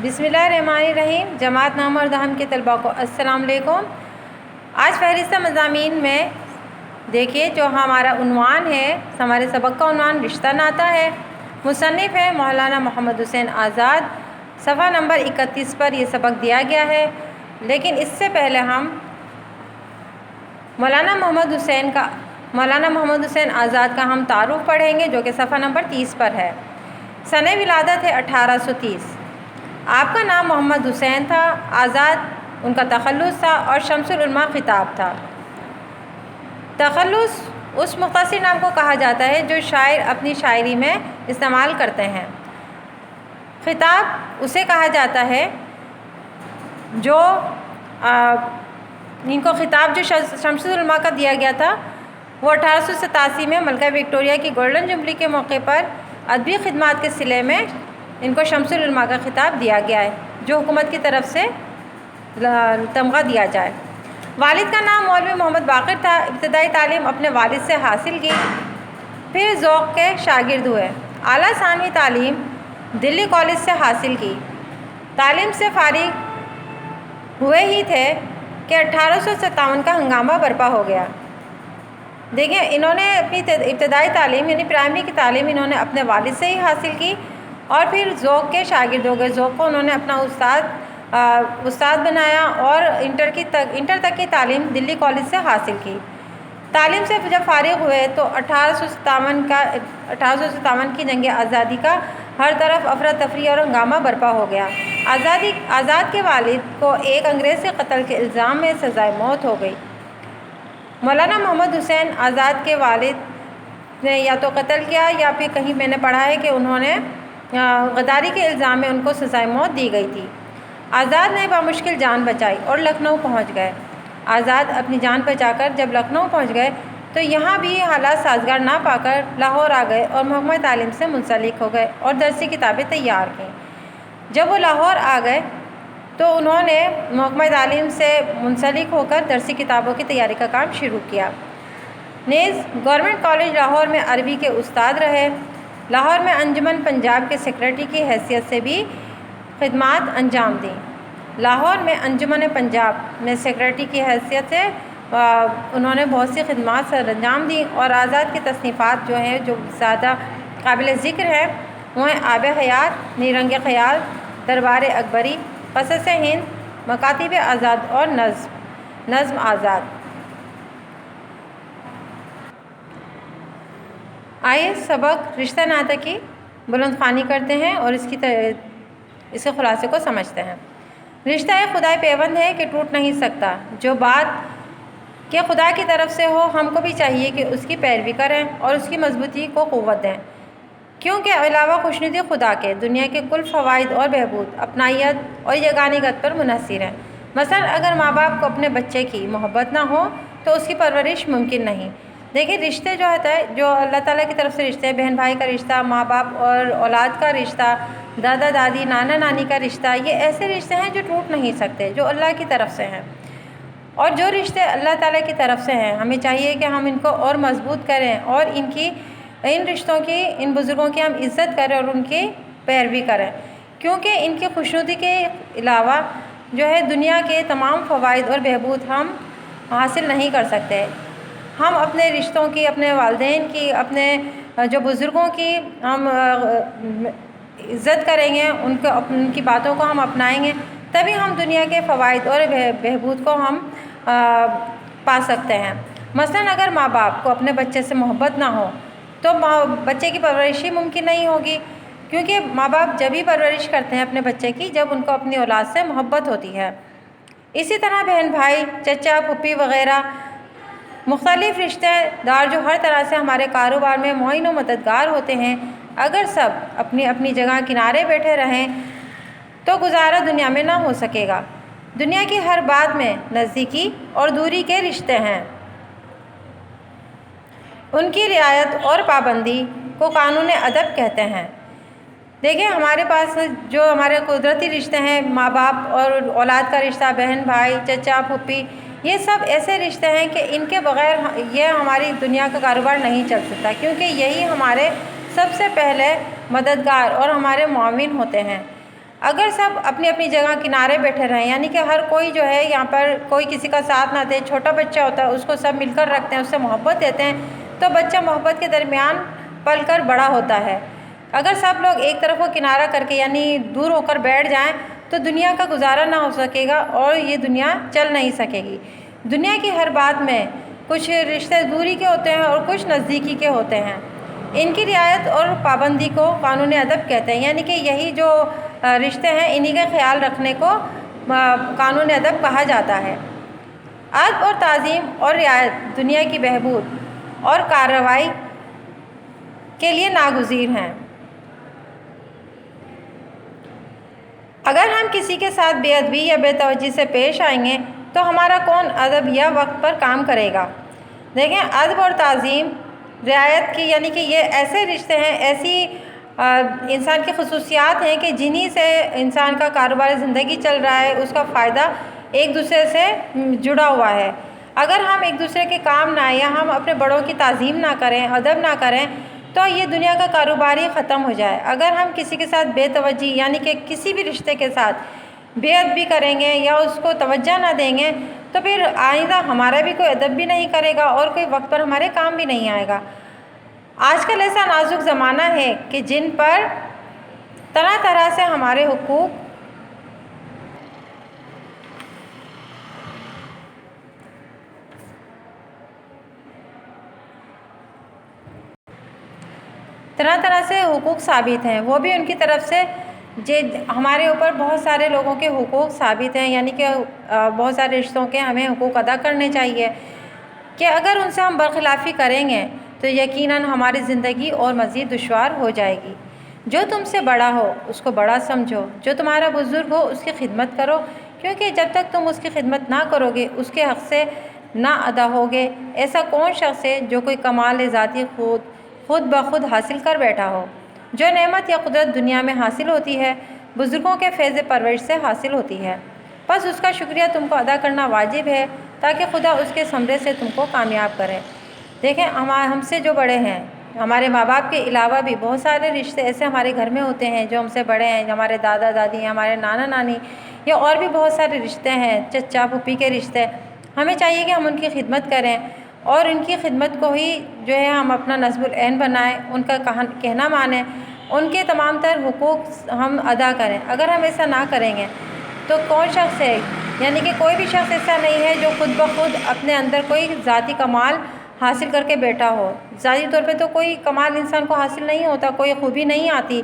بسم اللہ الرحمن الرحیم۔ جماعت نامہ اور دہم کے طلباء کو السلام علیکم۔ آج فہرستہ مضامین میں دیکھیے جو ہمارا عنوان ہے، ہمارے سبق کا عنوان رشتہ ناتا ہے۔ مصنف ہے مولانا محمد حسین آزاد۔ صفحہ نمبر 31 پر یہ سبق دیا گیا ہے، لیکن اس سے پہلے ہم مولانا محمد حسین آزاد کا ہم تعارف پڑھیں گے، جو کہ صفحہ نمبر 30 پر ہے۔ سنِ ولادت ہے 1830۔ آپ کا نام محمد حسین تھا، آزاد ان کا تخلص تھا اور شمس العلماء خطاب تھا۔ تخلص اس مختصر نام کو کہا جاتا ہے جو شاعر اپنی شاعری میں استعمال کرتے ہیں۔ خطاب اسے کہا جاتا ہے جو ان کو خطاب جو شمس العلماء کا دیا گیا تھا وہ 1887 میں ملکہ وکٹوریہ کی گولڈن جوبلی کے موقع پر ادبی خدمات کے صلے میں ان کو شمس العلماء کا خطاب دیا گیا ہے، جو حکومت کی طرف سے تمغہ دیا جائے۔ والد کا نام مولوی محمد باقر تھا۔ ابتدائی تعلیم اپنے والد سے حاصل کی، پھر ذوق کے شاگرد ہوئے۔ اعلیٰ ثانوی تعلیم دلی کالج سے حاصل کی۔ تعلیم سے فارغ ہوئے ہی تھے کہ 1857 کا ہنگامہ برپا ہو گیا۔ دیکھیں، انہوں نے اپنی ابتدائی تعلیم یعنی پرائمری کی تعلیم انہوں نے اپنے والد سے ہی حاصل کی، اور پھر ذوق کے شاگرد ہو گئے۔ ذوق کو انہوں نے اپنا استاد بنایا اور انٹر تک کی تعلیم دلی کالج سے حاصل کی۔ تعلیم سے جب فارغ ہوئے تو 1857 کی جنگ آزادی کا ہر طرف افراتفری اور ہنگامہ برپا ہو گیا۔ آزاد کے والد کو ایک انگریز کے قتل کے الزام میں سزائے موت ہو گئی۔ مولانا محمد حسین آزاد کے والد نے یا تو قتل کیا یا پھر کہیں میں نے پڑھا ہے کہ انہوں نے غداری کے الزام میں ان کو سزائے موت دی گئی تھی۔ آزاد نے بامشکل جان بچائی اور لکھنؤ پہنچ گئے۔ آزاد اپنی جان بچا کر جب لکھنؤ پہنچ گئے تو یہاں بھی حالات سازگار نہ پا کر لاہور آ گئے اور محکمہ تعلیم سے منسلک ہو گئے اور درسی کتابیں تیار کیں۔ جب وہ لاہور آ گئے تو انہوں نے محکمہ تعلیم سے منسلک ہو کر درسی کتابوں کی تیاری کا کام شروع کیا۔ نیز گورنمنٹ کالج لاہور میں عربی کے استاد رہے۔ لاہور میں انجمن پنجاب کے سیکریٹری کی حیثیت سے بھی خدمات انجام دیں۔ لاہور میں انجمن پنجاب میں سیکریٹری کی حیثیت سے انہوں نے بہت سی خدمات سر انجام دیں، اور آزاد کی تصنیفات جو ہیں جو زیادہ قابل ذکر ہیں وہ ہیں آب حیات، نیرنگ خیال، دربار اکبری، قصص ہند، مکاتب آزاد اور نظم آزاد۔ آئیے سبق رشتہ ناتا کی بلند خوانی کرتے ہیں اور اس کے خلاصے کو سمجھتے ہیں۔ رشتہ ایک خدائی پیوند ہے کہ ٹوٹ نہیں سکتا۔ جو بات کہ خدا کی طرف سے ہو، ہم کو بھی چاہیے کہ اس کی پیروی کریں اور اس کی مضبوطی کو قوت دیں، کیونکہ علاوہ خوشنودی خدا کے دنیا کے کل فوائد اور بہبود اپنائیت اور یگانگت پر منحصر ہیں۔ مثلا اگر ماں باپ کو اپنے بچے کی محبت نہ ہو تو اس کی پرورش ممکن نہیں۔ دیکھیں، رشتے جو ہوتا ہے، جو اللہ تعالیٰ کی طرف سے رشتے ہیں، بہن بھائی کا رشتہ، ماں باپ اور اولاد کا رشتہ، دادا دادی نانا نانی کا رشتہ، یہ ایسے رشتے ہیں جو ٹوٹ نہیں سکتے، جو اللہ کی طرف سے ہیں۔ اور جو رشتے اللہ تعالیٰ کی طرف سے ہیں، ہمیں چاہیے کہ ہم ان کو اور مضبوط کریں اور ان رشتوں کی، ان بزرگوں کی ہم عزت کریں اور ان کی پیروی کریں، کیونکہ ان کی خوشنودی کے علاوہ جو ہے دنیا کے تمام فوائد اور بہبود ہم حاصل نہیں کر سکتے۔ ہم اپنے رشتوں کی، اپنے والدین کی، اپنے جو بزرگوں کی ہم عزت کریں گے، ان کی باتوں کو ہم اپنائیں گے، تبھی ہم دنیا کے فوائد اور بہبود کو ہم پا سکتے ہیں۔ مثلا اگر ماں باپ کو اپنے بچے سے محبت نہ ہو تو بچے کی پرورش ہی ممکن نہیں ہوگی، کیونکہ ماں باپ جب ہی پرورش کرتے ہیں اپنے بچے کی جب ان کو اپنی اولاد سے محبت ہوتی ہے۔ اسی طرح بہن بھائی، چچا پھوپھی وغیرہ مختلف رشتے دار جو ہر طرح سے ہمارے کاروبار میں معین و مددگار ہوتے ہیں، اگر سب اپنی اپنی جگہ کنارے بیٹھے رہیں تو گزارا دنیا میں نہ ہو سکے گا۔ دنیا کی ہر بات میں نزدیکی اور دوری کے رشتے ہیں، ان کی رعایت اور پابندی کو قانون ادب کہتے ہیں۔ دیکھیں، ہمارے پاس جو ہمارے قدرتی رشتے ہیں، ماں باپ اور اولاد کا رشتہ، بہن بھائی، چچا پھوپھی، یہ سب ایسے رشتے ہیں کہ ان کے بغیر یہ ہماری دنیا کا کاروبار نہیں چل سکتا، کیونکہ یہی ہمارے سب سے پہلے مددگار اور ہمارے معاون ہوتے ہیں۔ اگر سب اپنی اپنی جگہ کنارے بیٹھے رہیں، یعنی کہ ہر کوئی جو ہے یہاں پر کوئی کسی کا ساتھ نہ دے، چھوٹا بچہ ہوتا ہے اس کو سب مل کر رکھتے ہیں، اس سے محبت دیتے ہیں، تو بچہ محبت کے درمیان پل کر بڑا ہوتا ہے۔ اگر سب لوگ ایک طرف کو کنارہ کر کے یعنی دور ہو کر بیٹھ جائیں تو دنیا کا گزارا نہ ہو سکے گا اور یہ دنیا چل نہیں سکے گی۔ دنیا کی ہر بات میں کچھ رشتے دوری کے ہوتے ہیں اور کچھ نزدیکی کے ہوتے ہیں۔ ان کی رعایت اور پابندی کو قانون ادب کہتے ہیں، یعنی کہ یہی جو رشتے ہیں انہی کا خیال رکھنے کو قانون ادب کہا جاتا ہے۔ ادب اور تعظیم اور رعایت دنیا کی بہبود اور کارروائی کے لیے ناگزیر ہیں۔ اگر ہم کسی کے ساتھ بے ادبی یا بے توجہی سے پیش آئیں گے تو ہمارا کون ادب یا وقت پر کام کرے گا؟ دیکھیں، ادب اور تعظیم رعایت کی یعنی کہ یہ ایسے رشتے ہیں، ایسی انسان کی خصوصیات ہیں کہ جنہی سے انسان کا کاروبار زندگی چل رہا ہے، اس کا فائدہ ایک دوسرے سے جڑا ہوا ہے۔ اگر ہم ایک دوسرے کے کام نہ آئیں یا ہم اپنے بڑوں کی تعظیم نہ کریں، ادب نہ کریں تو یہ دنیا کا کاروبار ہی ختم ہو جائے۔ اگر ہم کسی کے ساتھ بے توجہی یعنی کہ کسی بھی رشتے کے ساتھ بے ادبی کریں گے یا اس کو توجہ نہ دیں گے تو پھر آئندہ ہمارا بھی کوئی ادب بھی نہیں کرے گا اور کوئی وقت پر ہمارے کام بھی نہیں آئے گا۔ آج کل ایسا نازک زمانہ ہے کہ جن پر طرح طرح سے ہمارے حقوق ثابت ہیں، وہ بھی ان کی طرف سے ہمارے اوپر بہت سارے لوگوں کے حقوق ثابت ہیں، یعنی کہ بہت سارے رشتوں کے ہمیں حقوق ادا کرنے چاہیے کہ اگر ان سے ہم برخلافی کریں گے تو یقیناً ہماری زندگی اور مزید دشوار ہو جائے گی۔ جو تم سے بڑا ہو اس کو بڑا سمجھو، جو تمہارا بزرگ ہو اس کی خدمت کرو، کیونکہ جب تک تم اس کی خدمت نہ کرو گے اس کے حق سے نہ ادا ہوگے۔ ایسا کون شخص ہے جو کوئی کمال ذاتی خود بخود حاصل کر بیٹھا ہو؟ جو نعمت یا قدرت دنیا میں حاصل ہوتی ہے بزرگوں کے فیض پرورش سے حاصل ہوتی ہے، بس اس کا شکریہ تم کو ادا کرنا واجب ہے تاکہ خدا اس کے ثمرے سے تم کو کامیاب کرے۔ دیکھیں، ہم سے جو بڑے ہیں، ہمارے ماں باپ کے علاوہ بھی بہت سارے رشتے ایسے ہمارے گھر میں ہوتے ہیں جو ہم سے بڑے ہیں، ہمارے دادا دادی ہیں، ہمارے نانا نانی، یا اور بھی بہت سارے رشتے ہیں، چچا پھوپھی کے رشتے۔ ہمیں چاہیے کہ ہم ان کی خدمت کریں اور ان کی خدمت کو ہی جو ہے ہم اپنا نصب العین بنائیں، ان کا کہنا مانیں، ان کے تمام تر حقوق ہم ادا کریں۔ اگر ہم ایسا نہ کریں گے تو کون شخص ہے، یعنی کہ کوئی بھی شخص ایسا نہیں ہے جو خود بخود اپنے اندر کوئی ذاتی کمال حاصل کر کے بیٹھا ہو۔ ذاتی طور پہ تو کوئی کمال انسان کو حاصل نہیں ہوتا، کوئی خوبی نہیں آتی،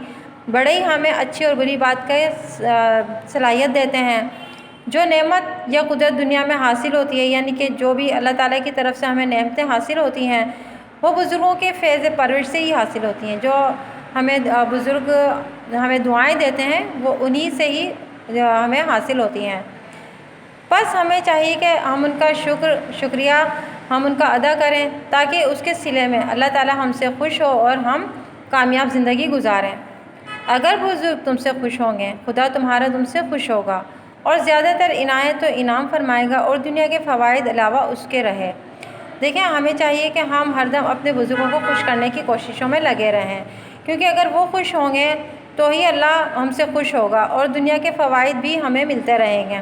بڑے ہی ہمیں اچھی اور بری بات کا صلاحیت دیتے ہیں۔ جو نعمت یا قدرت دنیا میں حاصل ہوتی ہے، یعنی کہ جو بھی اللہ تعالیٰ کی طرف سے ہمیں نعمتیں حاصل ہوتی ہیں وہ بزرگوں کے فیض پرورش سے ہی حاصل ہوتی ہیں۔ جو ہمیں بزرگ ہمیں دعائیں دیتے ہیں وہ انہی سے ہی ہمیں حاصل ہوتی ہیں۔ بس ہمیں چاہیے کہ ہم ان کا شکریہ ہم ان کا ادا کریں تاکہ اس کے صلے میں اللہ تعالیٰ ہم سے خوش ہو اور ہم کامیاب زندگی گزاریں۔ اگر بزرگ تم سے خوش ہوں گے خدا تم سے خوش ہوگا اور زیادہ تر عنایت و انعام فرمائے گا اور دنیا کے فوائد علاوہ اس کے رہے۔ دیکھیں، ہمیں چاہیے کہ ہم ہر دم اپنے بزرگوں کو خوش کرنے کی کوششوں میں لگے رہیں، کیونکہ اگر وہ خوش ہوں گے تو ہی اللہ ہم سے خوش ہوگا اور دنیا کے فوائد بھی ہمیں ملتے رہیں گے۔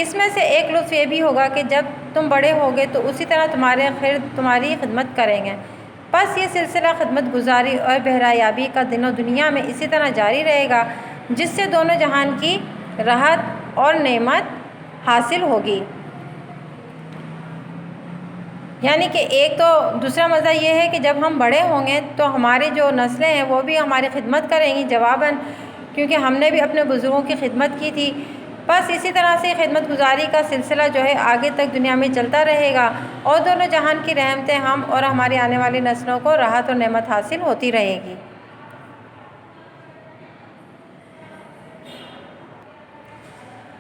اس میں سے ایک لطف یہ بھی ہوگا کہ جب تم بڑے ہوگے تو اسی طرح تمہاری خدمت کریں گے۔ بس یہ سلسلہ خدمت گزاری اور بہرایابی کا دین و دنیا میں اسی طرح جاری رہے گا جس سے دونوں جہان کی راحت اور نعمت حاصل ہوگی۔ یعنی کہ ایک تو دوسرا مزہ یہ ہے کہ جب ہم بڑے ہوں گے تو ہماری جو نسلیں ہیں وہ بھی ہماری خدمت کریں گی جواباً، کیونکہ ہم نے بھی اپنے بزرگوں کی خدمت کی تھی۔ بس اسی طرح سے خدمت گزاری کا سلسلہ جو ہے آگے تک دنیا میں چلتا رہے گا اور دونوں جہان کی رحمتیں ہم اور ہماری آنے والی نسلوں کو راحت اور نعمت حاصل ہوتی رہے گی۔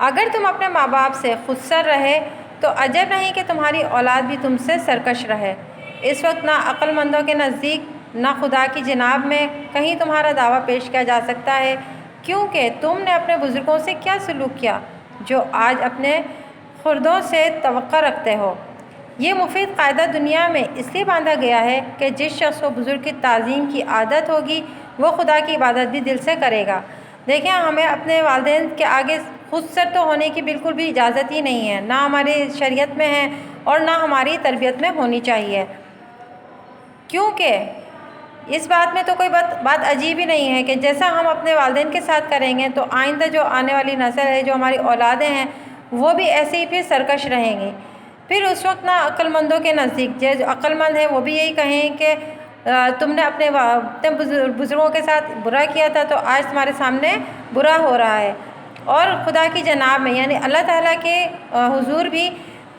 اگر تم اپنے ماں باپ سے خودسر رہے تو عجب نہیں کہ تمہاری اولاد بھی تم سے سرکش رہے۔ اس وقت نہ عقل مندوں کے نزدیک نہ خدا کی جناب میں کہیں تمہارا دعویٰ پیش کیا جا سکتا ہے، کیونکہ تم نے اپنے بزرگوں سے کیا سلوک کیا جو آج اپنے خردوں سے توقع رکھتے ہو۔ یہ مفید قاعدہ دنیا میں اس لیے باندھا گیا ہے کہ جس شخص کو بزرگ کی تعظیم کی عادت ہوگی وہ خدا کی عبادت بھی دل سے کرے گا۔ دیکھیں ہمیں اپنے والدین کے آگے خود سر تو ہونے کی بالکل بھی اجازت ہی نہیں ہے، نہ ہماری شریعت میں ہے اور نہ ہماری تربیت میں ہونی چاہیے، کیونکہ اس بات میں تو کوئی بات عجیب ہی نہیں ہے کہ جیسا ہم اپنے والدین کے ساتھ کریں گے تو آئندہ جو آنے والی نسل ہے، جو ہماری اولادیں ہیں، وہ بھی ایسے ہی پھر سرکش رہیں گی۔ پھر اس وقت نہ عقل مندوں کے نزدیک جو عقل مند ہیں وہ بھی یہی کہیں کہ تم نے اپنے بزرگوں کے ساتھ برا کیا تھا تو آج تمہارے سامنے برا ہو رہا ہے، اور خدا کی جناب میں یعنی اللہ تعالیٰ کے حضور بھی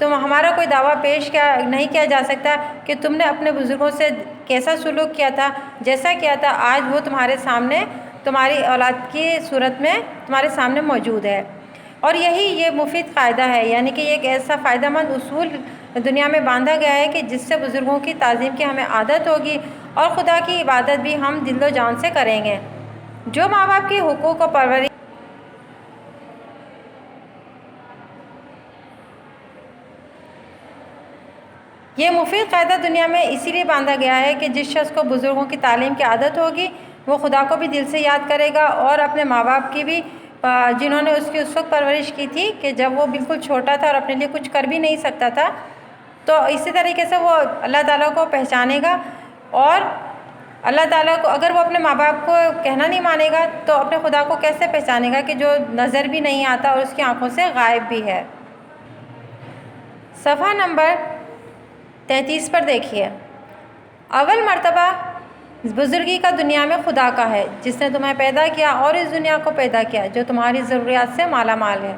ہمارا کوئی دعویٰ پیش نہیں کیا جا سکتا کہ تم نے اپنے بزرگوں سے کیسا سلوک کیا تھا، جیسا کیا تھا آج وہ تمہارے سامنے تمہاری اولاد کی صورت میں تمہارے سامنے موجود ہے۔ اور یہ مفید قاعدہ ہے، یعنی کہ یہ ایک ایسا فائدہ مند اصول دنیا میں باندھا گیا ہے کہ جس سے بزرگوں کی تعظیم کی ہمیں عادت ہوگی اور خدا کی عبادت بھی ہم دل و جان سے کریں گے۔ جو ماں باپ کے حقوق و پرورش یہ مفید قاعدہ دنیا میں اسی لیے باندھا گیا ہے کہ جس شخص کو بزرگوں کی تعلیم کی عادت ہوگی وہ خدا کو بھی دل سے یاد کرے گا اور اپنے ماں باپ کی بھی، جنہوں نے اس کی اس وقت پرورش کی تھی کہ جب وہ بالکل چھوٹا تھا اور اپنے لیے کچھ کر بھی نہیں سکتا تھا، تو اسی طریقے سے وہ اللہ تعالیٰ کو پہچانے گا، اور اللہ تعالیٰ کو اگر وہ اپنے ماں باپ کو کہنا نہیں مانے گا تو اپنے خدا کو کیسے پہچانے گا کہ جو نظر بھی نہیں آتا اور اس کی آنکھوں سے غائب بھی ہے۔ صفحہ نمبر 33 پر دیکھیے، اول مرتبہ بزرگی کا دنیا میں خدا کا ہے جس نے تمہیں پیدا کیا اور اس دنیا کو پیدا کیا جو تمہاری ضروریات سے مالا مال ہے۔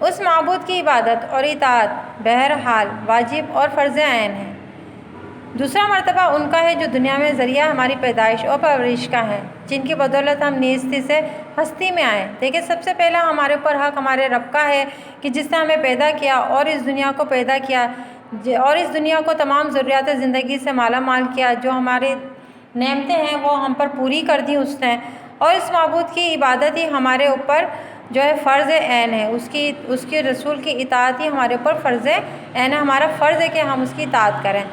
اس معبود کی عبادت اور اطاعت بہرحال واجب اور فرض عین ہے۔ دوسرا مرتبہ ان کا ہے جو دنیا میں ذریعہ ہماری پیدائش اور پرورش کا ہے، جن کی بدولت ہم نیستی سے ہستی میں آئے۔ دیکھیں سب سے پہلا ہمارے اوپر حق ہمارے رب کا ہے کہ جس نے ہمیں پیدا کیا اور اس دنیا کو پیدا کیا اور اس دنیا کو تمام ضروریات زندگی سے مالا مال کیا، جو ہماری نعمتیں ہیں وہ ہم پر پوری کر دی اس نے، اور اس معبود کی عبادت ہی ہمارے اوپر جو ہے فرض عین ہے، اس کی رسول کی اطاعت ہی ہمارے اوپر فرض عین ہے، ہمارا فرض ہے کہ ہم اس کی اطاعت کریں۔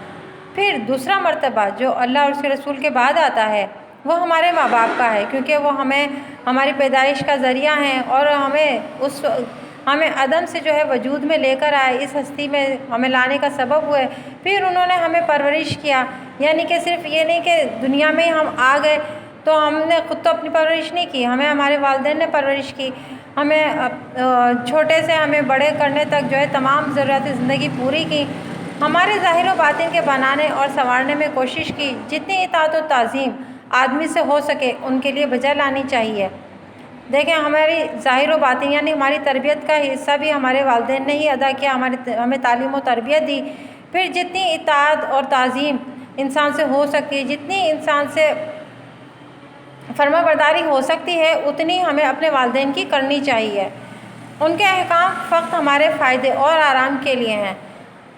پھر دوسرا مرتبہ جو اللہ اور اس کے رسول کے بعد آتا ہے وہ ہمارے ماں باپ کا ہے، کیونکہ وہ ہماری پیدائش کا ذریعہ ہیں اور ہمیں عدم سے جو ہے وجود میں لے کر آئے، اس ہستی میں ہمیں لانے کا سبب ہوئے۔ پھر انہوں نے ہمیں پرورش کیا، یعنی کہ صرف یہ نہیں کہ دنیا میں ہم آ گئے تو ہم نے خود تو اپنی پرورش نہیں کی، ہمیں ہمارے والدین نے پرورش کی، ہمیں چھوٹے سے ہمیں بڑے کرنے تک جو ہے تمام ضروریات زندگی پوری کی، ہمارے ظاہر و باطن کے بنانے اور سنوارنے میں کوشش کی، جتنی اطاعت و تعظیم آدمی سے ہو سکے ان کے لیے بجا لانی چاہیے۔ دیکھیں ہماری ظاہر و باطن یعنی ہماری تربیت کا حصہ بھی ہمارے والدین نے ہی ادا کیا، ہمیں تعلیم و تربیت دی۔ پھر جتنی اطاعت اور تعظیم انسان سے ہو سکتی ہے، جتنی انسان سے فرما برداری ہو سکتی ہے، اتنی ہمیں اپنے والدین کی کرنی چاہیے۔ ان کے احکام فقط ہمارے فائدے اور آرام کے لیے ہیں،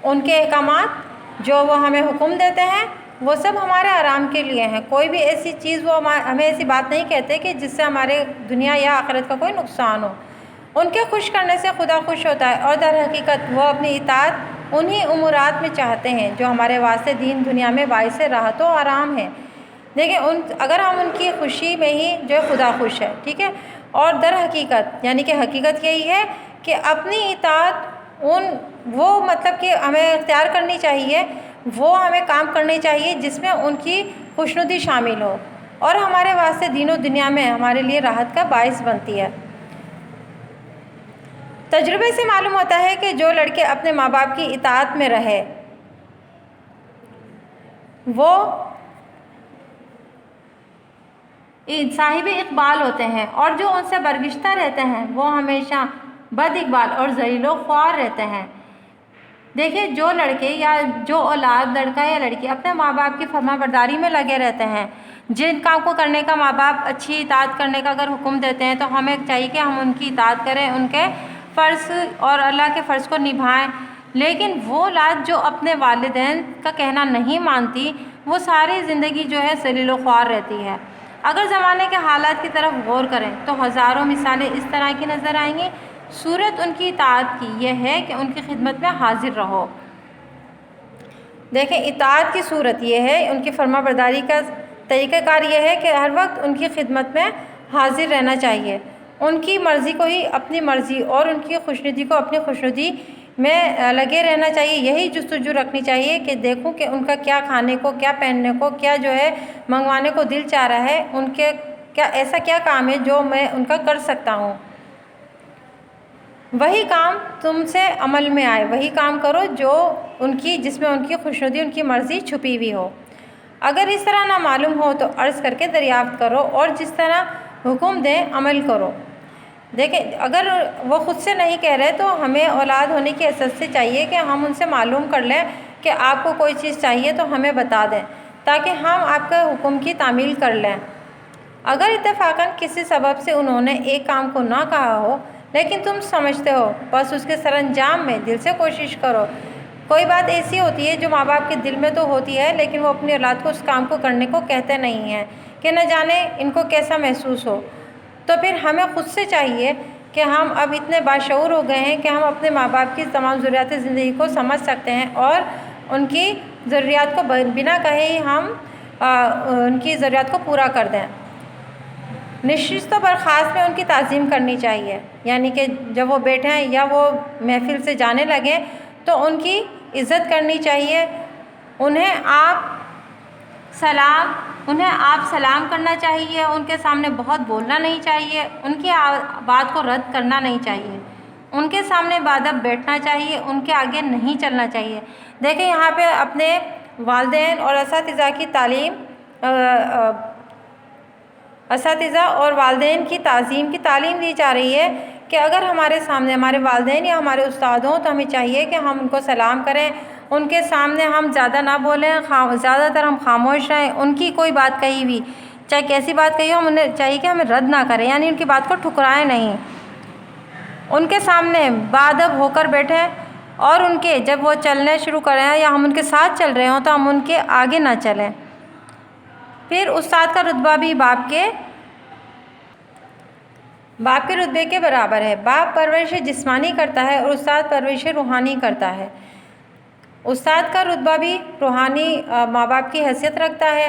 ان کے احکامات جو وہ ہمیں حکم دیتے ہیں وہ سب ہمارے آرام کے لیے ہیں، کوئی بھی ایسی چیز وہ ہمیں ایسی بات نہیں کہتے کہ جس سے ہمارے دنیا یا آخرت کا کوئی نقصان ہو۔ ان کے خوش کرنے سے خدا خوش ہوتا ہے، اور در حقیقت وہ اپنی اطاعت انہی امورات میں چاہتے ہیں جو ہمارے واسطے دین دنیا میں باعث راحت و آرام ہے۔ دیکھیں اگر ہم ان کی خوشی میں ہی جو ہے خدا خوش ہے، ٹھیک ہے، اور در حقیقت یعنی کہ حقیقت یہی ہے کہ اپنی اطاعت وہ مطلب کہ ہمیں اختیار کرنی چاہیے، وہ ہمیں کام کرنے چاہیے جس میں ان کی خوشنودی شامل ہو اور ہمارے واسطے دین و دنیا میں ہمارے لیے راحت کا باعث بنتی ہے۔ تجربے سے معلوم ہوتا ہے کہ جو لڑکے اپنے ماں باپ کی اطاعت میں رہے وہ صاحب اقبال ہوتے ہیں، اور جو ان سے برگشتہ رہتے ہیں وہ ہمیشہ بد اقبال اور ذلیل و خوار رہتے ہیں۔ دیکھیے جو لڑکے یا جو اولاد لڑکا یا لڑکی اپنے ماں باپ کی فرما برداری میں لگے رہتے ہیں، جن کام کو کرنے کا ماں باپ اچھی اطاعت کرنے کا اگر حکم دیتے ہیں تو ہمیں چاہیے کہ ہم ان کی اطاعت کریں، ان کے فرض اور اللہ کے فرض کو نبھائیں۔ لیکن وہ اولاد جو اپنے والدین کا کہنا نہیں مانتی وہ ساری زندگی جو ہے ذلیل و خوار رہتی ہے۔ اگر زمانے کے حالات کی طرف غور کریں تو ہزاروں مثالیں اس طرح کی نظر آئیں گی۔ صورت ان کی اطاعت کی یہ ہے کہ ان کی خدمت میں حاضر رہو۔ دیکھیں اطاعت کی صورت یہ ہے، ان کی فرما برداری کا طریقہ کار یہ ہے کہ ہر وقت ان کی خدمت میں حاضر رہنا چاہیے، ان کی مرضی کو ہی اپنی مرضی اور ان کی خوشنودی کو اپنی خوشنودی میں لگے رہنا چاہیے۔ یہی جستجو رکھنی چاہیے کہ دیکھوں کہ ان کا کیا کھانے کو، کیا پہننے کو، کیا جو ہے منگوانے کو دل چاہ رہا ہے، ان کے کیا ایسا کیا کام ہے جو میں ان کا کر سکتا ہوں۔ وہی کام تم سے عمل میں آئے، وہی کام کرو جو جس میں ان کی خوشنودی، ان کی مرضی چھپی ہوئی ہو۔ اگر اس طرح نہ معلوم ہو تو عرض کر کے دریافت کرو اور جس طرح حکم دیں عمل کرو۔ دیکھیں، اگر وہ خود سے نہیں کہہ رہے تو ہمیں اولاد ہونے کی حیثیت سے چاہیے کہ ہم ان سے معلوم کر لیں کہ آپ کو کوئی چیز چاہیے تو ہمیں بتا دیں تاکہ ہم آپ کے حکم کی تعمیل کر لیں۔ اگر اتفاقاً کسی سبب سے انہوں نے ایک کام کو نہ کہا ہو لیکن تم سمجھتے ہو، بس اس کے سر انجام میں دل سے کوشش کرو۔ کوئی بات ایسی ہوتی ہے جو ماں باپ کے دل میں تو ہوتی ہے لیکن وہ اپنی اولاد کو اس کام کو کرنے کو کہتے نہیں ہیں کہ نہ جانے ان کو کیسا محسوس ہو۔ تو پھر ہمیں خود سے چاہیے کہ ہم اب اتنے باشعور ہو گئے ہیں کہ ہم اپنے ماں باپ کی تمام ضروریات زندگی کو سمجھ سکتے ہیں اور ان کی ضروریات کو بنا کہے ہی ہم ان کی ضروریات کو پورا کر دیں۔ نشست و برخاست میں ان کی تعظیم کرنی چاہیے، یعنی کہ جب وہ بیٹھیں یا وہ محفل سے جانے لگیں تو ان کی عزت کرنی چاہیے۔ انہیں آپ سلام کرنا چاہیے، ان کے سامنے بہت بولنا نہیں چاہیے، ان کی بات کو رد کرنا نہیں چاہیے، ان کے سامنے بادب بیٹھنا چاہیے، ان کے آگے نہیں چلنا چاہیے۔ دیکھیں، یہاں پہ اپنے والدین اور اساتذہ اور والدین کی تعظیم کی تعلیم دی جا رہی ہے کہ اگر ہمارے سامنے ہمارے والدین یا ہمارے استاد ہوں تو ہمیں چاہیے کہ ہم ان کو سلام کریں، ان کے سامنے ہم زیادہ نہ بولیں، زیادہ تر ہم خاموش رہیں۔ ان کی کوئی بات کہی ہوئی، چاہے کیسی بات کہی ہو، انہیں چاہیے کہ ہمیں رد نہ کریں، یعنی ان کی بات کو ٹھکرائیں نہیں۔ ان کے سامنے باادب ہو کر بیٹھیں اور ان کے جب وہ چلنے شروع کریں یا ہم ان کے ساتھ چل رہے ہوں تو ہم ان کے آگے نہ چلیں۔ پھر استاد کا رتبہ بھی باپ کے رتبے کے برابر ہے۔ باپ پرورش جسمانی کرتا ہے اور استاد پرورش روحانی کرتا ہے۔ استاد کا رتبہ بھی روحانی ماں باپ کی حیثیت رکھتا ہے،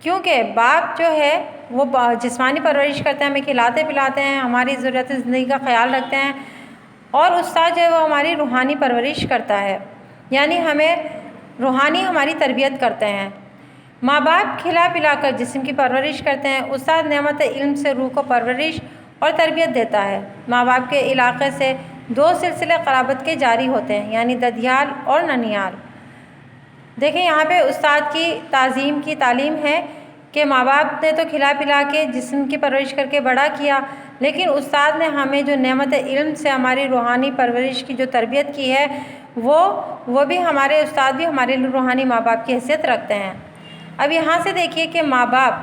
کیونکہ باپ جو ہے وہ جسمانی پرورش کرتے ہیں، ہمیں کھلاتے پلاتے ہیں، ہماری ضرورت زندگی کا خیال رکھتے ہیں، اور استاد جو ہے وہ ہماری روحانی پرورش کرتا ہے، یعنی ہمیں روحانی ہماری تربیت کرتے ہیں۔ ماں باپ کھلا پلا کر جسم کی پرورش کرتے ہیں، استاد نعمت علم سے روح کو پرورش اور تربیت دیتا ہے۔ ماں باپ کے علاقے سے دو سلسلے قرابت کے جاری ہوتے ہیں، یعنی ددیال اور ننیال۔ دیکھیں، یہاں پہ استاد کی تعظیم کی تعلیم ہے کہ ماں باپ نے تو کھلا پلا کے جسم کی پرورش کر کے بڑا کیا، لیکن استاد نے ہمیں جو نعمت علم سے ہماری روحانی پرورش کی جو تربیت کی ہے وہ بھی ہمارے استاد بھی ہمارے روحانی ماں باپ کی حیثیت رکھتے ہیں۔ اب یہاں سے دیکھیے کہ ماں باپ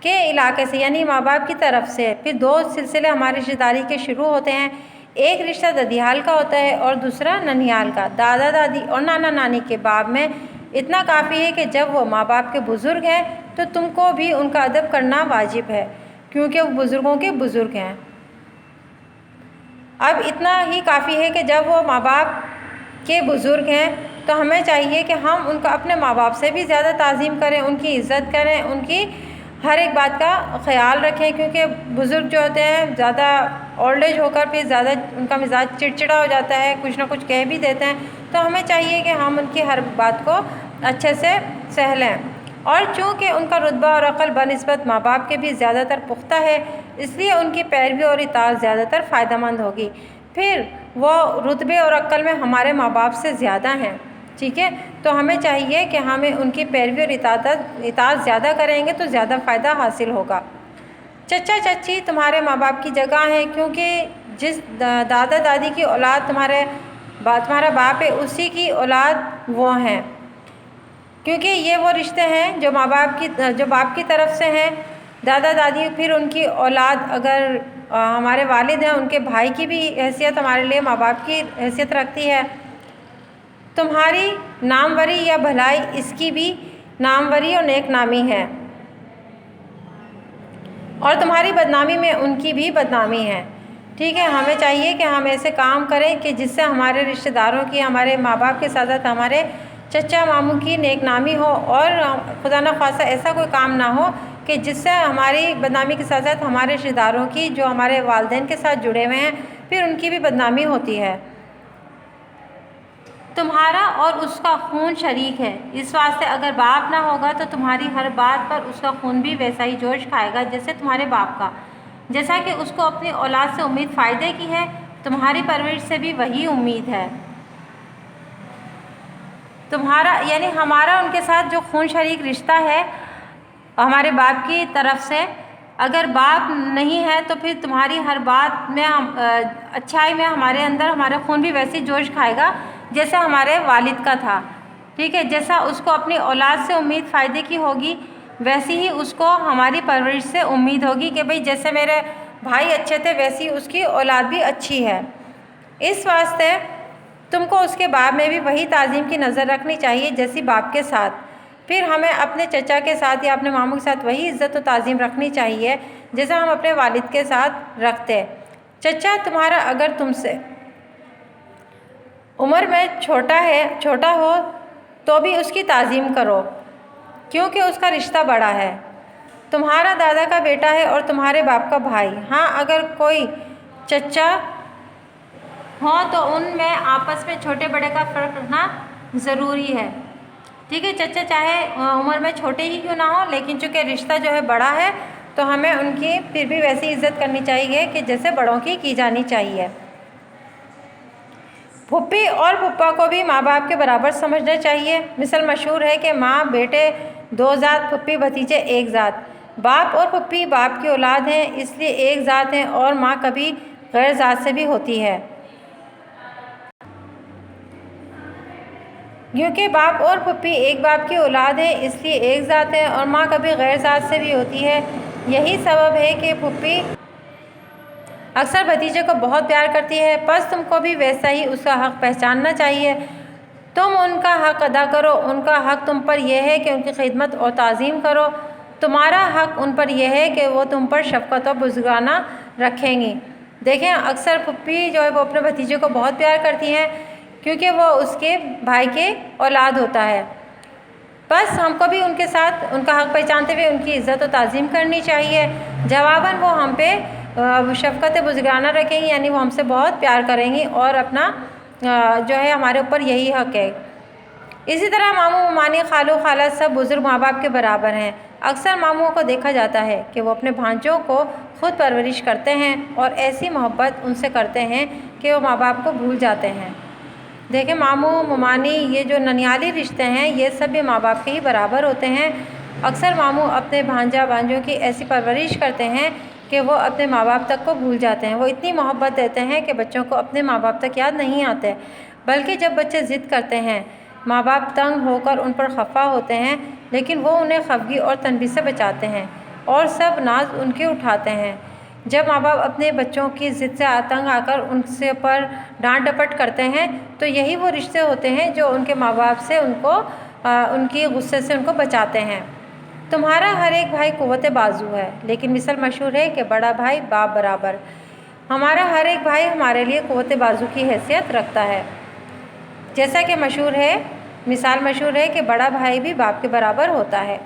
کے علاقے سے، یعنی ماں باپ کی طرف سے پھر دو سلسلے ہماری رشتہ داری کے شروع ہوتے ہیں۔ ایک رشتہ ددیال کا ہوتا ہے اور دوسرا ننیال کا۔ دادا دادی اور نانا نانی کے باب میں اتنا کافی ہے کہ جب وہ ماں باپ کے بزرگ ہیں تو تم کو بھی ان کا ادب کرنا واجب ہے، کیونکہ وہ بزرگوں کے بزرگ ہیں۔ اب اتنا ہی کافی ہے کہ جب وہ ماں باپ کے بزرگ ہیں تو ہمیں چاہیے کہ ہم ان کا اپنے ماں باپ سے بھی زیادہ تعظیم کریں، ان کی عزت کریں، ان کی ہر ایک بات کا خیال رکھیں، کیونکہ بزرگ جو ہوتے ہیں زیادہ اولڈ ایج ہو کر پھر زیادہ ان کا مزاج چڑچڑا ہو جاتا ہے، کچھ نہ کچھ کہہ بھی دیتے ہیں، تو ہمیں چاہیے کہ ہم ان کی ہر بات کو اچھے سے سہ لیں۔ اور چونکہ ان کا رتبہ اور عقل بنسبت ماں باپ کے بھی زیادہ تر پختہ ہے، اس لیے ان کی پیروی اور اطاعت زیادہ تر فائدہ مند ہوگی۔ پھر وہ رتبے اور عقل میں ہمارے ماں باپ سے زیادہ ہیں، ٹھیک ہے، تو ہمیں چاہیے کہ ہمیں ان کی پیروی اور اطاعت زیادہ کریں گے تو زیادہ فائدہ حاصل ہوگا۔ چچا چچی تمہارے ماں باپ کی جگہ ہیں، کیونکہ جس دادا دادی کی اولاد تمہارا باپ ہے، اسی کی اولاد وہ ہیں، کیونکہ یہ وہ رشتے ہیں جو باپ کی طرف سے ہیں۔ دادا دادی پھر ان کی اولاد، اگر ہمارے والد ہیں ان کے بھائی کی بھی حیثیت ہمارے لیے ماں باپ کی حیثیت رکھتی ہے۔ تمہاری ناموری یا بھلائی اس کی بھی ناموری اور نیک نامی ہے، اور تمہاری بدنامی میں ان کی بھی بدنامی ہے، ٹھیک ہے۔ ہمیں چاہیے کہ ہم ایسے کام کریں کہ جس سے ہمارے رشتہ داروں کی، ہمارے ماں باپ کے ساتھ ساتھ ہمارے چچا ماموں کی نیک نامی ہو، اور خدا نخواستہ ایسا کوئی کام نہ ہو کہ جس سے ہماری بدنامی کے ساتھ ساتھ ہمارے رشتہ داروں کی جو ہمارے والدین کے ساتھ جڑے ہوئے ہیں پھر ان کی بھی بدنامی ہوتی ہے۔ تمہارا اور اس کا خون شریک ہے، اس واسطے اگر باپ نہ ہوگا تو تمہاری ہر بات پر اس کا خون بھی ویسا ہی جوش کھائے گا جیسے تمہارے باپ کا۔ جیسا کہ اس کو اپنی اولاد سے امید فائدے کی ہے، تمہاری پرورش سے بھی وہی امید ہے۔ تمہارا یعنی ہمارا ان کے ساتھ جو خون شریک رشتہ ہے ہمارے باپ کی طرف سے، اگر باپ نہیں ہے تو پھر تمہاری ہر بات میں اچھائی میں ہمارے اندر ہمارا خون بھی ویسے جوش کھائے گا جیسا ہمارے والد کا تھا، ٹھیک ہے۔ جیسا اس کو اپنی اولاد سے امید فائدے کی ہوگی ویسی ہی اس کو ہماری پرورش سے امید ہوگی کہ بھئی جیسے میرے بھائی اچھے تھے ویسی اس کی اولاد بھی اچھی ہے۔ اس واسطے تم کو اس کے باپ میں بھی وہی تعظیم کی نظر رکھنی چاہیے جیسی باپ کے ساتھ۔ پھر ہمیں اپنے چچا کے ساتھ یا اپنے ماموں کے ساتھ وہی عزت و تعظیم رکھنی چاہیے جیسا ہم اپنے والد کے ساتھ رکھتے۔ چچا تمہارا اگر تم سے عمر میں چھوٹا ہو تو بھی اس کی تعظیم کرو کیونکہ اس کا رشتہ بڑا ہے۔ تمہارا دادا کا بیٹا ہے اور تمہارے باپ کا بھائی، ہاں اگر کوئی چچا ہو تو ان میں آپس میں چھوٹے بڑے کا فرق رکھنا ضروری ہے، ٹھیک ہے۔ چچا چاہے عمر میں چھوٹے ہی کیوں نہ ہو لیکن چونکہ رشتہ جو ہے بڑا ہے تو ہمیں ان کی پھر بھی ویسی عزت کرنی چاہیے کہ جیسے بڑوں کی جانی چاہیے۔ پھوپھی اور پھوپھا کو بھی ماں باپ کے برابر سمجھنا چاہیے۔ مثل مشہور ہے کہ ماں بیٹے دو ذات، پھوپھی بھتیجے ایک ذات۔ باپ اور پھوپھی باپ کی اولاد ہیں اس لیے ایک ذات ہیں اور ماں کبھی غیر ذات سے بھی ہوتی ہے۔ کیونکہ باپ اور پھوپھی ایک باپ کی اولاد ہیں اس لیے ایک ذات ہے اور ماں کبھی غیر ذات سے بھی ہوتی ہے۔ یہی سبب ہے کہ پھوپھی اکثر بھتیجے کو بہت پیار کرتی ہے، پس تم کو بھی ویسا ہی اس کا حق پہچاننا چاہیے۔ تم ان کا حق ادا کرو، ان کا حق تم پر یہ ہے کہ ان کی خدمت اور تعظیم کرو، تمہارا حق ان پر یہ ہے کہ وہ تم پر شفقت اور بزرگانہ رکھیں گی۔ دیکھیں اکثر پھوپھی جو ہے وہ اپنے بھتیجے کو بہت پیار کرتی ہیں کیونکہ وہ اس کے بھائی کے اولاد ہوتا ہے، بس ہم کو بھی ان کے ساتھ ان کا حق پہچانتے ہوئے ان کی عزت و تعظیم کرنی چاہیے۔ جواباً وہ ہم پہ شفقت بزرگانہ رکھیں گی، یعنی وہ ہم سے بہت پیار کریں گی اور اپنا جو ہے ہمارے اوپر یہی حق ہے۔ اسی طرح ماموں ممانی خالو خالہ سب بزرگ ماں باپ کے برابر ہیں۔ اکثر ماموں کو دیکھا جاتا ہے کہ وہ اپنے بھانجوں کو خود پرورش کرتے ہیں اور ایسی محبت ان سے کرتے ہیں کہ وہ ماں باپ کو بھول جاتے ہیں۔ دیکھیں ماموں ممانی یہ جو ننیالی رشتے ہیں یہ سب بھی ماں باپ کے ہی برابر ہوتے ہیں۔ اکثر ماموں اپنے بھانجا بھانجوں کی ایسی پرورش کرتے ہیں کہ وہ اپنے ماں باپ تک کو بھول جاتے ہیں۔ وہ اتنی محبت دیتے ہیں کہ بچوں کو اپنے ماں باپ تک یاد نہیں آتے، بلکہ جب بچے ضد کرتے ہیں ماں باپ تنگ ہو کر ان پر خفا ہوتے ہیں لیکن وہ انہیں خفگی اور تنبیہ سے بچاتے ہیں اور سب ناز ان کے اٹھاتے ہیں۔ جب ماں باپ اپنے بچوں کی ضد سے تنگ آ کر ان سے پر ڈانٹ ڈپٹ کرتے ہیں تو یہی وہ رشتے ہوتے ہیں جو ان کے ماں باپ سے ان کی غصے سے ان کو بچاتے ہیں۔ تمہارا ہر ایک بھائی قوت بازو ہے لیکن مثل مشہور ہے کہ بڑا بھائی باپ برابر۔ ہمارا ہر ایک بھائی ہمارے لیے قوت بازو کی حیثیت رکھتا ہے، جیسا کہ مثال مشہور ہے کہ بڑا بھائی بھی باپ کے برابر ہوتا ہے۔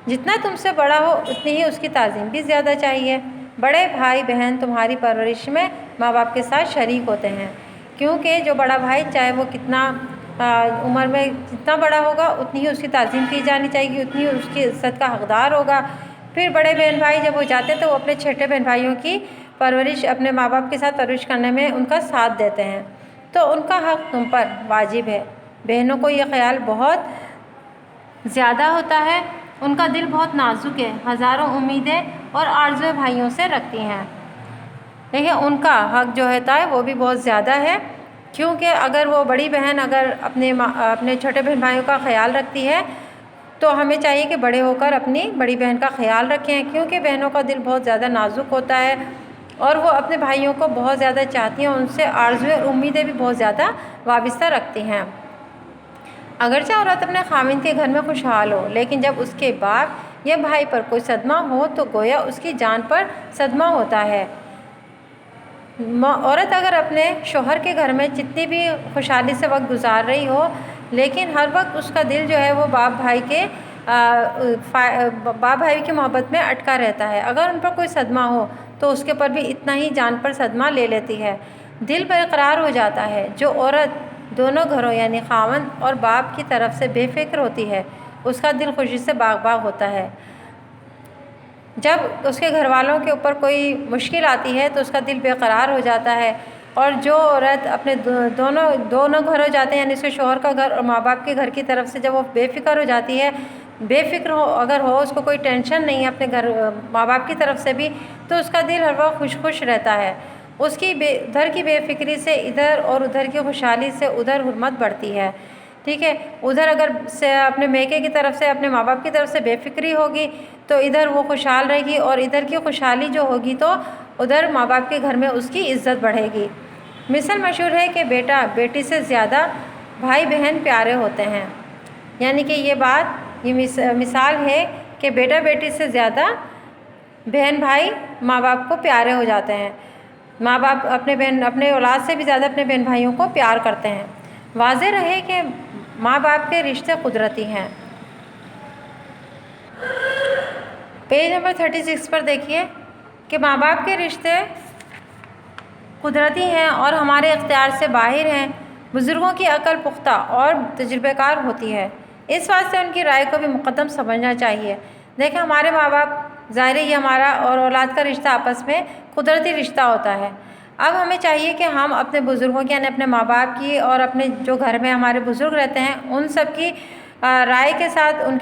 جتنا تم سے بڑا ہو اتنی ہی اس کی تعظیم بھی زیادہ چاہیے۔ بڑے بھائی بہن تمہاری پرورش میں ماں باپ کے ساتھ شریک ہوتے ہیں کیونکہ جو بڑا بھائی چاہے وہ کتنا عمر میں جتنا بڑا ہوگا اتنی ہی اس کی تعظیم کی جانی چاہیے، اتنی ہی اس کی عزت کا حقدار ہوگا۔ پھر بڑے بہن بھائی جب ہو جاتے ہیں تو وہ اپنے چھوٹے بہن بھائیوں کی پرورش اپنے ماں باپ کے ساتھ پرورش کرنے میں ان کا ساتھ دیتے ہیں تو ان کا حق تم پر واجب ہے۔ بہنوں کو یہ خیال بہت زیادہ ہوتا ہے، ان کا دل بہت نازک ہے، ہزاروں امیدیں اور آرزویں بھائیوں سے رکھتی ہیں، دیکھیں ان کا حق جو ہوتا ہے وہ بھی بہت زیادہ ہے کیونکہ اگر وہ بڑی بہن اگر اپنے چھوٹے بہن بھائیوں کا خیال رکھتی ہے تو ہمیں چاہیے کہ بڑے ہو کر اپنی بڑی بہن کا خیال رکھیں کیونکہ بہنوں کا دل بہت زیادہ نازک ہوتا ہے اور وہ اپنے بھائیوں کو بہت زیادہ چاہتی ہیں، ان سے آرزویں اور امیدیں بھی بہت زیادہ وابستہ رکھتی ہیں۔ اگرچہ عورت اپنے خاوند کے گھر میں خوشحال ہو لیکن جب اس کے باپ یا بھائی پر کوئی صدمہ ہو تو گویا اس کی جان پر صدمہ ہوتا ہے۔ عورت اگر اپنے شوہر کے گھر میں جتنی بھی خوشحالی سے وقت گزار رہی ہو لیکن ہر وقت اس کا دل جو ہے وہ باپ بھائی کے باپ بھائی کی محبت میں اٹکا رہتا ہے۔ اگر ان پر کوئی صدمہ ہو تو اس کے پر بھی اتنا ہی جان پر صدمہ لے لیتی ہے۔ دل برقرار ہو جاتا ہے۔ جو عورت دونوں گھروں یعنی خاوند اور باپ کی طرف سے بے فکر ہوتی ہے اس کا دل خوشی سے باغ باغ ہوتا ہے۔ جب اس کے گھر والوں کے اوپر کوئی مشکل آتی ہے تو اس کا دل بے قرار ہو جاتا ہے، اور جو عورت اپنے دونوں گھر ہو جاتے ہیں یعنی اس کے شوہر کا گھر اور ماں باپ کے گھر کی طرف سے جب وہ بے فکر ہو جاتی ہے، بے فکر اگر ہو، اس کو کوئی ٹینشن نہیں ہے اپنے گھر ماں باپ کی طرف سے بھی، تو اس کا دل ہر وقت خوش خوش رہتا ہے۔ اس کی ادھر کی بے فکری سے ادھر اور ادھر کی خوشحالی سے ادھر حرمت بڑھتی ہے، ٹھیک ہے۔ ادھر اگر سے اپنے میکے کی طرف سے اپنے ماں باپ کی طرف سے بے فکری ہوگی تو ادھر وہ خوشحال رہے گی، اور ادھر کی خوشحالی جو ہوگی تو ادھر ماں باپ کے گھر میں اس کی عزت بڑھے گی۔ مثل مشہور ہے کہ بیٹا بیٹی سے زیادہ بھائی بہن پیارے ہوتے ہیں، یعنی کہ یہ مثال ہے کہ بیٹا بیٹی سے زیادہ بہن بھائی ماں باپ کو پیارے ہو جاتے ہیں۔ ماں باپ اپنے اولاد سے بھی زیادہ اپنے بہن بھائیوں کو پیار کرتے ہیں۔ واضح رہے کہ ماں باپ کے رشتے قدرتی ہیں۔ پیج نمبر 36 پر دیکھیے کہ ماں باپ کے رشتے قدرتی ہیں اور ہمارے اختیار سے باہر ہیں۔ بزرگوں کی عقل پختہ اور تجربہ کار ہوتی ہے، اس واسطے ان کی رائے کو بھی مقدم سمجھنا چاہیے۔ دیکھیں، ہمارے ماں باپ ظاہر ہے یہ ہمارا اور اولاد کا رشتہ آپس میں قدرتی رشتہ ہوتا ہے۔ اب ہمیں چاہیے کہ ہم اپنے بزرگوں کی یعنی اپنے ماں باپ کی اور اپنے جو گھر میں ہمارے بزرگ رہتے ہیں ان سب کی رائے کے ساتھ ان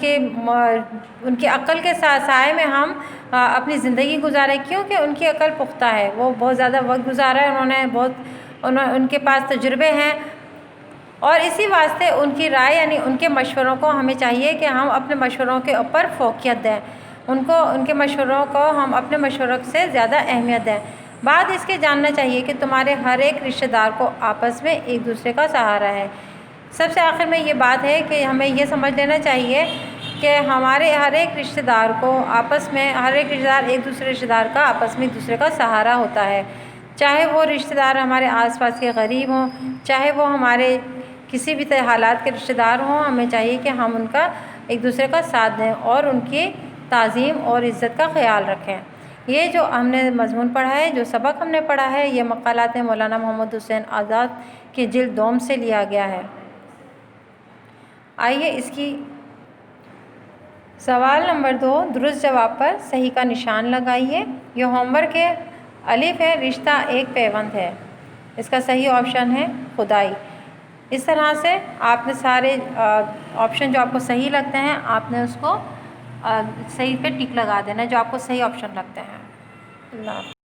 کی عقل کے سائے میں ہم اپنی زندگی گزاریں، کیونکہ ان کی عقل پختہ ہے، وہ بہت زیادہ وقت گزارا ہے، ان کے پاس تجربے ہیں، اور اسی واسطے ان کی رائے یعنی ان کے مشوروں کو ہمیں چاہیے کہ ہم اپنے مشوروں کے اوپر فوقیت دیں، ان کے مشوروں کو ہم اپنے مشوروں سے زیادہ اہمیت دیں۔ بات اس کے جاننا چاہیے کہ تمہارے ہر ایک رشتہ دار کو آپس میں ایک دوسرے کا سہارا ہے۔ سب سے آخر میں یہ بات ہے کہ ہمیں یہ سمجھ لینا چاہیے کہ ہمارے ہر ایک رشتہ دار کو ہر ایک رشتہ دار ایک دوسرے رشتہ دار کا آپس میں ایک دوسرے کا سہارا ہوتا ہے، چاہے وہ رشتہ دار ہمارے آس پاس کے غریب ہوں، چاہے وہ ہمارے کسی بھی حالات کے رشتہ دار ہوں، ہمیں چاہیے کہ ہم ان کا ایک دوسرے کا ساتھ دیں اور ان کی تعظیم اور عزت کا خیال رکھیں۔ یہ جو ہم نے مضمون پڑھا ہے، جو سبق ہم نے پڑھا ہے، یہ مقالات مولانا محمد حسین آزاد کی جلد 2 سے لیا گیا ہے۔ آئیے اس کی سوال نمبر 2 درست جواب پر صحیح کا نشان لگائیے۔ یہ ہوم ورک ہے۔ الف ہے رشتہ ایک پیوند ہے، اس کا صحیح آپشن ہے خدائی۔ اس طرح سے آپ نے سارے آپشن جو آپ کو صحیح لگتے ہیں آپ نے اس کو صحیح پہ ٹک لگا دینا ہے جو آپ کو صحیح آپشن لگتے ہیں۔ اللہ حافظ۔